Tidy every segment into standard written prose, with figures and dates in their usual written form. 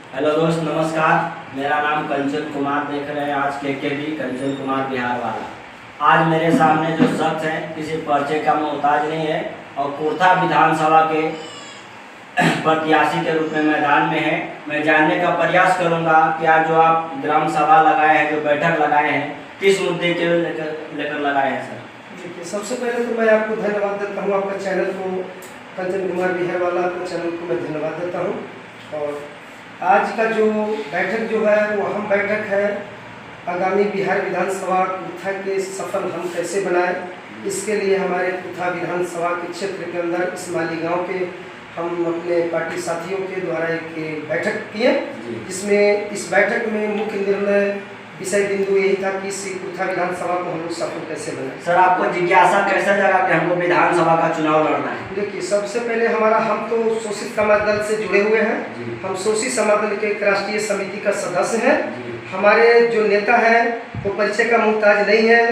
Hello दोस्त, नमस्कार। मेरा नाम कंचन कुमार, देख रहे हैं आज केकेबी कंचन कुमार बिहार वाला। आज मेरे सामने जो शख्स है किसी पर्चे का मोहताज नहीं है और कुर्था विधानसभा के प्रत्याशी के रूप में मैदान में है। मैं जानने का प्रयास करूंगा कि आज जो आप ग्राम सभा लगाए हैं, जो बैठक लगाए हैं, किस मुद्दे के लेकर लगाए हैं सर? देखिए, सबसे पहले तो मैं आपको धन्यवाद देता हूँ। आपका चैनल को, कंचन कुमार बिहार वाला के चैनल को मैं धन्यवाद देता हूँ। और आज का जो बैठक जो है वो अहम बैठक है। आगामी बिहार विधानसभा कुर्था के सफल हम कैसे बनाएं, इसके लिए हमारे कुर्था विधानसभा के क्षेत्र के अंदर इस्माइली गांव के हम अपने पार्टी साथियों के द्वारा एक बैठक किए, जिसमें इस बैठक में मुख्य निर्णय विषय बिंदु यही था कि इस कुर्था विधानसभा को हम लोग सफल कैसे बनाएं। सर, आपको जिज्ञासा कैसे जगा कि हमको विधानसभा का चुनाव लड़ना है? देखिए, सबसे पहले हम तो शोषित समाज दल से जुड़े हुए हैं। हम शोषित समाज दल के एक राष्ट्रीय समिति का सदस्य हैं। हमारे जो नेता है वो परिचय का मुहताज नहीं है।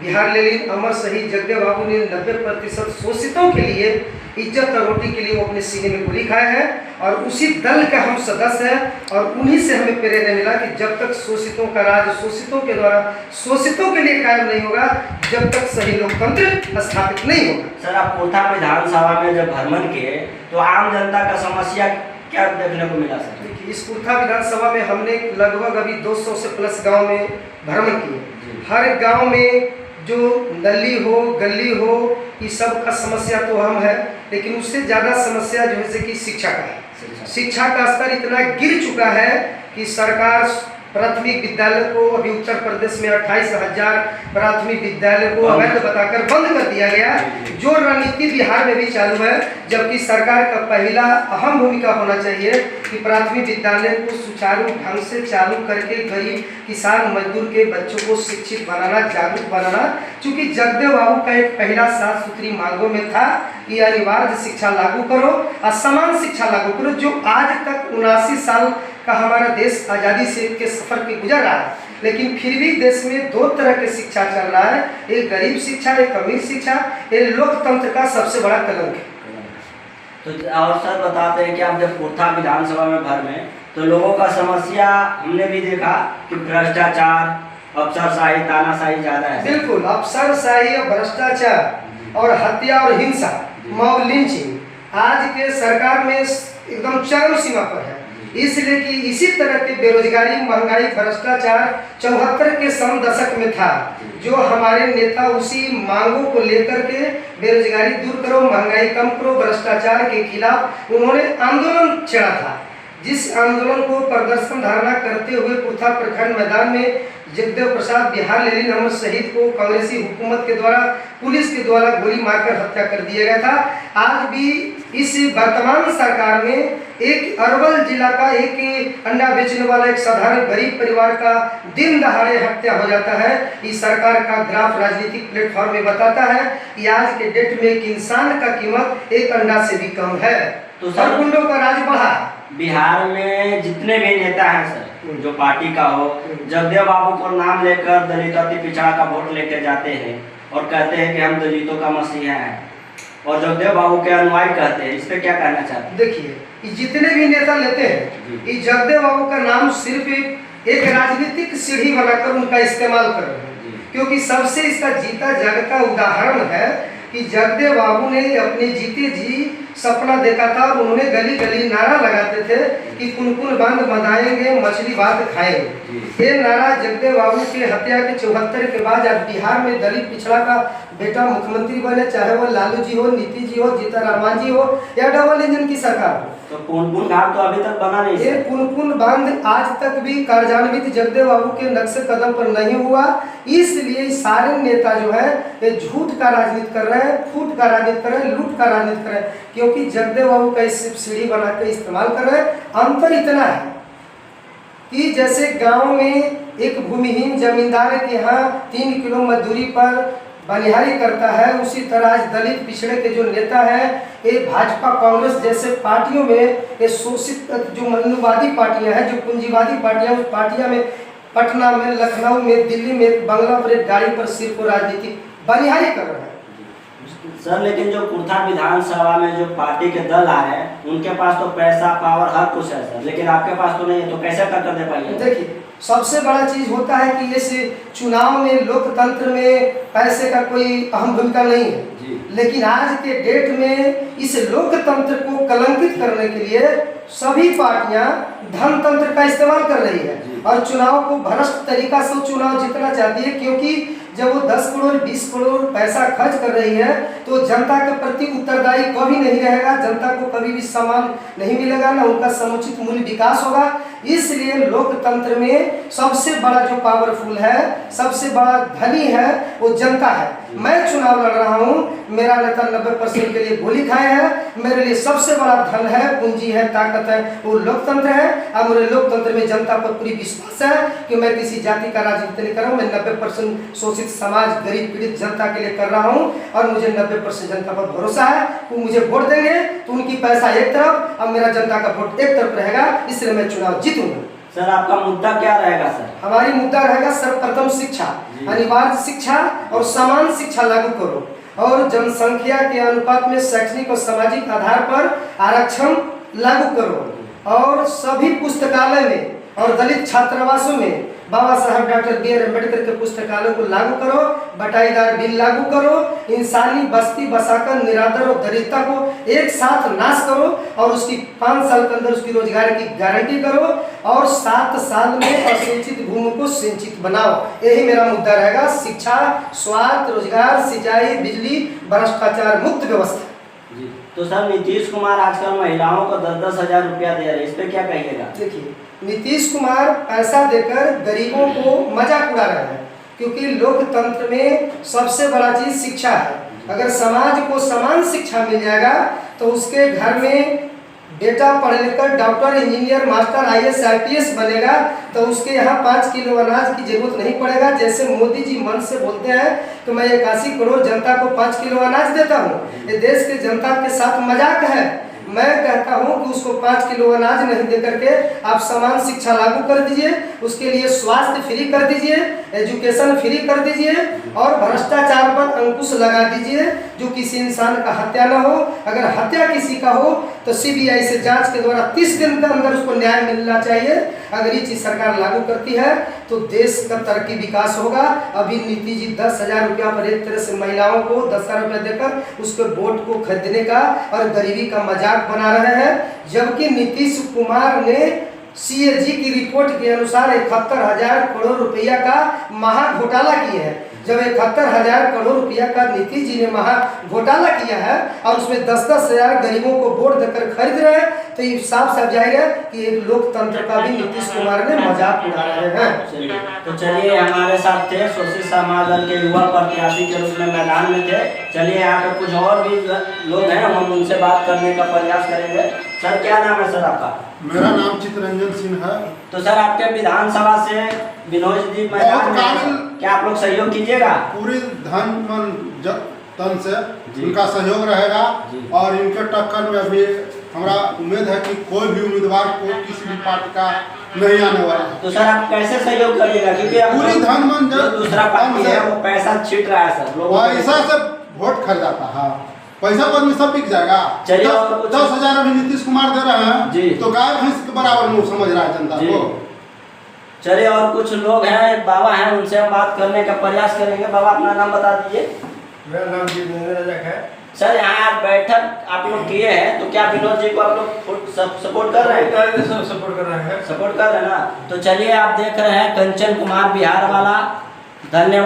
बिहार लेलिन अमर शहीद जगदेव बाबू ने 90% शोषितों के लिए इज्जत और रोटी के लिए वो अपने सीने में गोली खाए हैं और उसी दल का हम सदस्य हैं। और उन्हीं से हमें प्रेरणा मिला कि जब तक शोषितों का राज शोषितों के द्वारा शोषितों के लिए कायम नहीं होगा, जब तक सही लोकतंत्र स्थापित नहीं होगा। सर, आप कुर्था विधानसभा में जब भ्रमण किए तो आम जनता का समस्या क्या देखने को मिला सर? देखिए, इस कुर्था विधानसभा में हमने लगभग अभी 200 से प्लस गांव में भ्रमण किए। हर गांव में जो नली हो, गली हो, ये सब का समस्या तो हम है, लेकिन उससे ज़्यादा समस्या जो है कि शिक्षा का है। शिक्षा का स्तर इतना गिर चुका है कि सरकार प्राथमिक विद्यालय को अभी उत्तर प्रदेश में 28,000 प्राथमिक विद्यालय को अवैध बताकर बंद कर दिया गया, जो रणनीति बिहार में भी चालू है। जबकि सरकार का पहला अहम भूमिका होना चाहिए कि प्राथमिक विद्यालय को सुचारू ढंग से चालू करके गरीब किसान मजदूर के बच्चों को शिक्षित बनाना, जागरूक बनाना। चूँकि जगदेव बाबू का एक पहला 7 सूत्री मांगों में था कि अनिवार्य शिक्षा लागू करो और समान शिक्षा लागू करो, जो आज तक 79 साल का हमारा देश आज़ादी से के सफर के गुजर रहा है। लेकिन फिर भी देश में 2 तरह की शिक्षा चल रहा है, एक गरीब शिक्षा, एक अमीर शिक्षा। ये लोकतंत्र का सबसे बड़ा कलंक है। तो और सर बताते हैं कि आप जब कुर्था विधानसभा में भर तो लोगों का समस्या हमने भी देखा कि भ्रष्टाचार, अफसरशाही, तानाशाही ज़्यादा है। बिल्कुल, अफसरशाही, भ्रष्टाचार और हत्या और हिंसा, मॉब लिंचिंग आज के सरकार में एकदम चरम सीमा पर है। इसलिए कि इसी तरह की बेरोजगारी, महंगाई, भ्रष्टाचार 74 के सम दशक में था, जो हमारे नेता उसी मांगों को लेकर के बेरोजगारी दूर करो, महंगाई कम करो, भ्रष्टाचार के खिलाफ उन्होंने आंदोलन छेड़ा था। जिस आंदोलन को प्रदर्शन धारणा करते हुए कुर्था प्रखंड मैदान में जगदेव प्रसाद बिहार लेलिन अमर शहीद को कांग्रेसी हुकूमत के द्वारा, पुलिस के द्वारा गोली मारकर हत्या कर दिया गया था। आज भी इस वर्तमान सरकार में एक अरवल जिला का एक अंडा बेचने वाला एक साधारण गरीब परिवार का दिन दहाड़े हत्या हो जाता है। इस सरकार का ग्राफ राजनीतिक प्लेटफॉर्म में बताता है कि आज के डेट में एक इंसान का कीमत एक अंडा से भी कम है। तो सर, गुंडों का राज बढ़ा। बिहार में जितने भी नेता हैं सर, जो पार्टी का हो, जगदेव बाबू को नाम लेकर दलित अति पिछड़ा का वोट लेके जाते हैं और कहते हैं कि हम दलितों का मसीहा हैं और जगदेव बाबू के अनुयायी कहते हैं। इस पे क्या कहना चाहते हैं? देखिए, जितने भी नेता लेते हैं, ये जगदेव बाबू का नाम सिर्फ एक राजनीतिक सीढ़ी बनाकर उनका इस्तेमाल कर रहे हैं, क्योंकि सबसे इसका जीता जागता उदाहरण है कि जगदेव बाबू ने अपने जीते जी सपना देखा था। उन्होंने गली गली नारा लगाते थे कि पुनपुन बांध बंधाएंगे, मछली भात खाएंगे। ये नारा जगदेव बाबू के हत्या के 74 के बाद आज बिहार में दलित पिछड़ा का बेटा मुख्यमंत्री बने, चाहे वो लालू जी हो, नीतीश जी हो, जीतन जी हो या डबल इंजन की सरकार हो। तो पुनपुन घाट तो अभी तक बना नहीं। ये पुनपुन बांध आज तक भी कार्यान्वित जगदेव बाबू के नक्शे कदम पर नहीं हुआ। इसलिए सारे नेता जो है ये झूठ का राजनीति कर रहे हैं, फूट का राजनीति कर रहे हैं, लूट का राजनीति कर रहे हैं, क्योंकि जगदेव बाबू का सिर्फ सीढ़ी बना के इस्तेमाल कर रहे हैं। अंतर इतना है कि जैसे गांव में एक भूमिहीन जमींदार के यहाँ 3 किलो मजदूरी पर बनिहारी करता है, उसी तरह आज दलित पिछड़े के जो नेता है, ये भाजपा कांग्रेस जैसे पार्टियों में ये शोषित जो मनुवादी पार्टियां हैं, जो पूंजीवादी पार्टियां, उस पार्टियां में पटना में, लखनऊ में, दिल्ली में बंगला पर एक गाड़ी पर सिर्फ राजनीतिक बनिहारी कर रहे हैं। सर लेकिन जो कुर्था विधानसभा में जो पार्टी के दल आ रहे हैं उनके पास तो पैसा पावर हर कुछ है सर, लेकिन आपके पास तो नहीं है, तो कैसे टक्कर दे पाइए? देखिए, सबसे बड़ा चीज होता है कि इस चुनाव में लोकतंत्र में पैसे का कोई अहम भूमिका नहीं है जी। लेकिन आज के डेट में इस लोकतंत्र को कलंकित करने के लिए सभी पार्टियां धनतंत्र का इस्तेमाल कर रही है और चुनाव को भ्रष्ट तरीका से चुनाव जीतना चाहती है, क्योंकि जब वो 10 करोड़ 20 करोड़ पैसा खर्च कर रही है तो जनता के प्रति उत्तरदायी कभी नहीं रहेगा, जनता को कभी भी सम्मान नहीं मिलेगा, ना उनका समुचित मूल्य विकास होगा। इसलिए लोकतंत्र में सबसे बड़ा जो पावरफुल है, सबसे बड़ा धनी है वो जनता है। मैं चुनाव लड़ रहा हूँ, मेरा नेता 90% के लिए गोली खाए है, मेरे लिए सबसे बड़ा धन है, पूंजी है, ताकत है, वो लोकतंत्र है। और मेरे लोकतंत्र में जनता पर पूरी विश्वास है कि मैं किसी जाति का राजनीति नहीं कर रहा हूँ, मैं 90% शोषित समाज, गरीब पीड़ित जनता के लिए कर रहा हूँ और मुझे 90% जनता पर भरोसा है। वो मुझे वोट देंगे तो उनकी पैसा एक तरफ और मेरा जनता का वोट एक तरफ रहेगा, इसलिए मैं चुनाव जीतूंगा। सर आपका मुद्दा क्या रहेगा सर? हमारी मुद्दा रहेगा सर्वप्रथम शिक्षा, अनिवार्य शिक्षा और समान शिक्षा लागू करो और जनसंख्या के अनुपात में शैक्षणिक और सामाजिक आधार पर आरक्षण लागू करो और सभी पुस्तकालय में और दलित छात्रावासों में बाबा साहब डॉक्टर बी.आर. अम्बेडकर के पुस्तकालयों को लागू करो, बटाईदार बिल लागू करो, इंसानी बस्ती बसाकर निरादर और दरिद्रता को एक साथ नाश करो और उसकी 5 साल के अंदर उसकी रोजगार की गारंटी करो और 7 साल में असिंचित भूमि को सिंचित बनाओ। यही मेरा मुद्दा रहेगा, शिक्षा, स्वास्थ्य, रोजगार, सिंचाई, बिजली, भ्रष्टाचार मुक्त व्यवस्था। जी। तो सर नीतीश कुमार आजकल महिलाओं को 10-10 हजार रुपया दे रहे हैं, इस पे क्या कहिएगा? देखिए, नीतीश कुमार पैसा देकर गरीबों को मजाक उड़ा रहे हैं, क्योंकि लोकतंत्र में सबसे बड़ा चीज शिक्षा है। अगर समाज को समान शिक्षा मिल जाएगा तो उसके घर में बेटा पढ़ लिखकर doctor, engineer, master, IAS, IPS बनेगा तो उसके यहाँ 5 किलो अनाज की जरूरत नहीं पड़ेगा। जैसे मोदी जी मन से बोलते हैं तो मैं 81 करोड़ जनता को 5 किलो अनाज देता हूँ, ये देश के जनता के साथ मजाक है। मैं कहता हूं कि उसको 5 किलो अनाज नहीं दे करके आप समान शिक्षा लागू कर दीजिए, उसके लिए स्वास्थ्य फ्री कर दीजिए, एजुकेशन फ्री कर दीजिए और भ्रष्टाचार पर अंकुश लगा दीजिए, जो किसी इंसान का हत्या न हो। अगर हत्या किसी का हो तो CBI से जांच के द्वारा 30 दिन के अंदर उसको न्याय मिलना चाहिए। अगर ये चीज सरकार लागू करती है तो देश का तरक्की विकास होगा। अभी नीतीश जी 10,000 रुपया पर एक तरह से महिलाओं को 10,000 रुपया देकर उसके वोट को खरीदने का और गरीबी का मजाक बना रहे हैं, जबकि नीतीश कुमार ने CAG की रिपोर्ट के अनुसार 71,000 करोड़ रुपया का महा घोटाला किए हैं। जब 71,000 करोड़ रुपया का नीतीश जी ने महा घोटाला किया है और उसमें 10-10 हजार गरीबों को वोट देकर खरीद रहे हैं, तो ये साफ साफ जाहिर है कि एक लोकतंत्र का भी नीतीश कुमार ने मजाक उड़ा रहे हैं। तो चलिए, हमारे साथ थे शोषित समाज दल के युवा प्रत्याशी के रूप में मैदान में थे। चलिए यहाँ पे कुछ और भी लोग हैं, हम उनसे बात करने का प्रयास करेंगे। सर क्या नाम है सर आपका? मेरा नाम चितरंजन सिंह है। तो सर आपके विधानसभा से विनोद जी मैदान में, क्या आप लोग सहयोग कीजिएगा? पूरी धन मन तन से उनका सहयोग रहेगा और इनके टक्कर में अभी हमारा उम्मीद है कि कोई भी उम्मीदवार को किसी भी पार्टी का नहीं आने वाला है। तो सर आप कैसे सहयोग करिएगा? क्योंकि पूरी धन मन जो दूसरा पार्टी है वो पैसा छीट रहा है सर, लोगों पैसा से वोट खरीदाता है, पैसा पर में सब बिक जाएगा। 10,000 अभी नीतीश कुमार दे रहे हैं तो गाय भैंस के बराबर मुँह समझ रहा है जनता को। चलिए, और कुछ लोग हैं, बाबा हैं, उनसे हम बात करने का प्रयास करेंगे। बाबा अपना नाम बता दीजिए। मेरा नाम जितेंद्र रजक है। सर यहाँ बैठक आप लोग किए हैं तो क्या विनोद जी को आप लोग सपोर्ट कर रहे हैं? सपोर्ट कर रहे हैं। सपोर्ट कर रहे हैं ना। तो चलिए, आप देख रहे हैं कंचन कुमार बिहार वाला। धन्यवाद।